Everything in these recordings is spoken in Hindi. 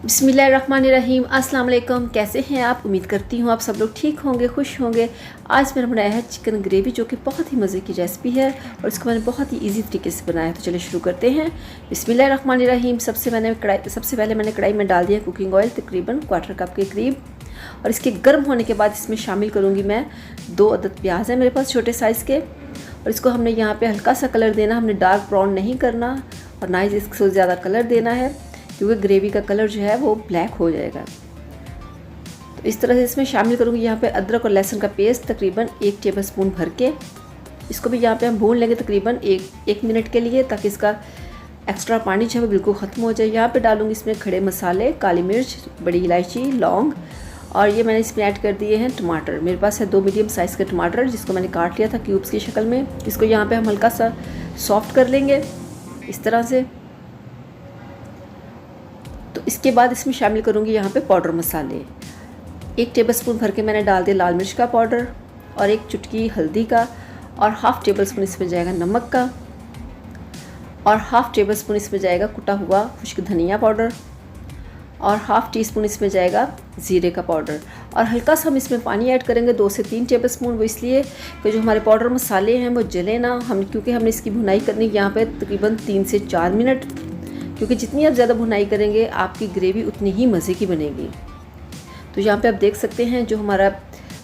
बिस्मिल्लाहिर्रहमानिर्रहीम। अस्सलाम वालेकुम। कैसे हैं आप? उम्मीद करती हूँ आप सब लोग ठीक होंगे, खुश होंगे। आज मैंने बनाया है चिकन ग्रेवी, जो कि बहुत ही मज़े की रेसिपी है और इसको मैंने बहुत ही इजी तरीके से बनाया है। तो चलिए शुरू करते हैं। बिस्मिल्लाहिर्रहमानिर्रहीम। सबसे पहले मैंने कढ़ाई में डाल दिया कुकिंग ऑयल, तकरीबन 1/4 कप के करीब। और इसके गर्म होने के बाद इसमें शामिल करूँगी मैं 2 अदद प्याज है मेरे पास छोटे साइज़ के। और इसको हमने यहाँ पर हल्का सा कलर देना, हमने डार्क ब्राउन नहीं करना और ना ही इसको ज़्यादा कलर देना है, क्योंकि ग्रेवी का कलर जो है वो ब्लैक हो जाएगा। तो इस तरह से इसमें शामिल करूँगी यहाँ पे अदरक और लहसुन का पेस्ट, तकरीबन 1 टेबलस्पून भर के। इसको भी यहाँ पे हम भून लेंगे तकरीबन एक मिनट के लिए, ताकि इसका एक्स्ट्रा पानी जो है वो बिल्कुल ख़त्म हो जाए। यहाँ पे डालूँगी इसमें खड़े मसाले, काली मिर्च, बड़ी इलायची, लौंग, और ये मैंने इसमें ऐड कर दिए हैं टमाटर। मेरे पास है 2 मीडियम साइज़ के टमाटर, जिसको मैंने काट लिया था क्यूब्स की शक्ल में। इसको यहाँ पर हम हल्का सा सॉफ्ट कर लेंगे इस तरह से। तो इसके बाद इसमें शामिल करूँगी यहाँ पे पाउडर मसाले। 1 टेबलस्पून भर के मैंने डाल दिया लाल मिर्च का पाउडर, और 1 चुटकी हल्दी का, और हाफ़ टेबलस्पून इसमें जाएगा नमक का, और हाफ़ टेबलस्पून इसमें जाएगा कुटा हुआ खुश्क धनिया पाउडर, और हाफ़ टी स्पून इसमें जाएगा ज़ीरे का पाउडर। और हल्का सा हम इसमें पानी ऐड करेंगे 2 से 3 टेबलस्पून। वो इसलिए कि जो हमारे पाउडर मसाले हैं वो जले ना, क्योंकि हमने इसकी भुनाई करनी यहाँ पे तकरीबन 3 से 4 मिनट, क्योंकि जितनी आप ज़्यादा भुनाई करेंगे आपकी ग्रेवी उतनी ही मज़े की बनेगी। तो यहाँ पे आप देख सकते हैं जो हमारा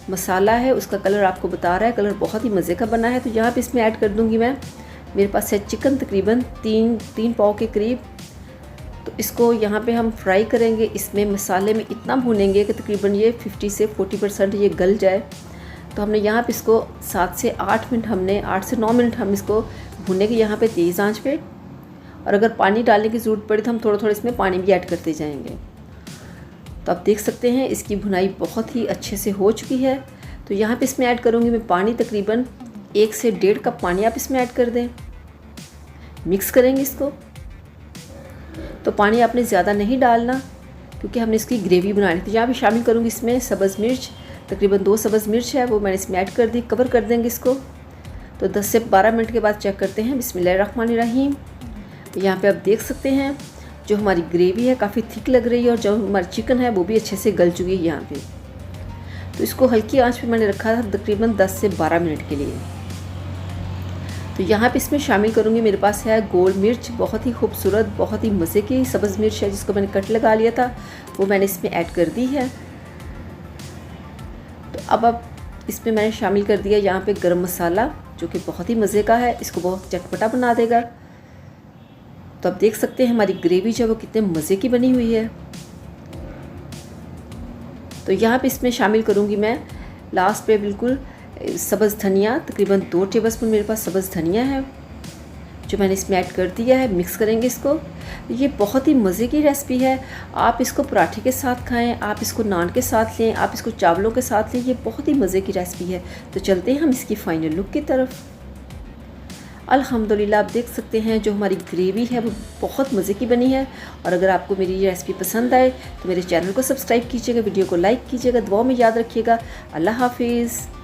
मसाला है उसका कलर आपको बता रहा है, कलर बहुत ही मज़े का बना है। तो यहाँ पे इसमें ऐड कर दूँगी मैं, मेरे पास है चिकन तकरीबन 3 पाव के करीब। तो इसको यहाँ पे हम फ्राई करेंगे, इसमें मसाले में इतना भूनेंगे कि तकरीबन ये 50 से 40% ये गल जाए। तो हमने यहाँ पे इसको 7 से 8 मिनट हम इसको भूनेंगे यहाँ पे तेज़ आंच पे। और अगर पानी डालने की ज़रूरत पड़ी तो हम थोड़ा थोड़ा इसमें पानी भी ऐड करते जाएंगे। तो आप देख सकते हैं इसकी भुनाई बहुत ही अच्छे से हो चुकी है। तो यहाँ पे इसमें ऐड करूँगी मैं पानी, तकरीबन 1 से 1.5 कप पानी आप इसमें ऐड कर दें। मिक्स करेंगे इसको। तो पानी आपने ज़्यादा नहीं डालना, क्योंकि हमने इसकी ग्रेवी बनानी थी। यहाँ भी शामिल करूँगी इसमें सब्ज़ मिर्च, तकरीबन 2 सब्ज़ मिर्च है वो मैंने इसमें ऐड कर दी। कवर कर देंगे इसको। तो 10 से 12 मिनट के बाद चेक करते हैं। बिस्मिल्लाहिर्रहमानिर्रहीम। यहाँ पे आप देख सकते हैं जो हमारी ग्रेवी है काफ़ी थिक लग रही है, और जो हमारी चिकन है वो भी अच्छे से गल चुकी है यहाँ पे। तो इसको हल्की आंच पे मैंने रखा था तकरीबन 10 से 12 मिनट के लिए। तो यहाँ पे इसमें शामिल करूँगी, मेरे पास है गोल मिर्च, बहुत ही खूबसूरत, बहुत ही मज़े की सब्ज़ मिर्च है, जिसको मैंने कट लगा लिया था, वो मैंने इसमें ऐड कर दी है। तो अब इसमें मैंने शामिल कर दिया यहाँ पे गरम मसाला, जो कि बहुत ही मज़े का है, इसको बहुत चटपटा बना देगा। तो आप देख सकते हैं हमारी ग्रेवी जो है वो कितने मज़े की बनी हुई है। तो यहाँ पे इसमें शामिल करूँगी मैं लास्ट पे बिल्कुल सब्ज़ धनिया, तकरीबन 2 टेबलस्पून मेरे पास सब्ज़ धनिया है, जो मैंने इसमें ऐड कर दिया है। मिक्स करेंगे इसको। ये बहुत ही मज़े की रेसिपी है। आप इसको पराठे के साथ खाएं, आप इसको नान के साथ लें, आप इसको चावलों के साथ लें, ये बहुत ही मज़े की रेसिपी है। तो चलते हैं हम इसकी फ़ाइनल लुक की तरफ। अल्हम्दुलिल्लाह, आप देख सकते हैं जो हमारी ग्रेवी है वो बहुत मज़े की बनी है। और अगर आपको मेरी ये रेसिपी पसंद आए तो मेरे चैनल को सब्सक्राइब कीजिएगा, वीडियो को लाइक कीजिएगा, दुआ में याद रखिएगा। अल्लाह हाफिज़।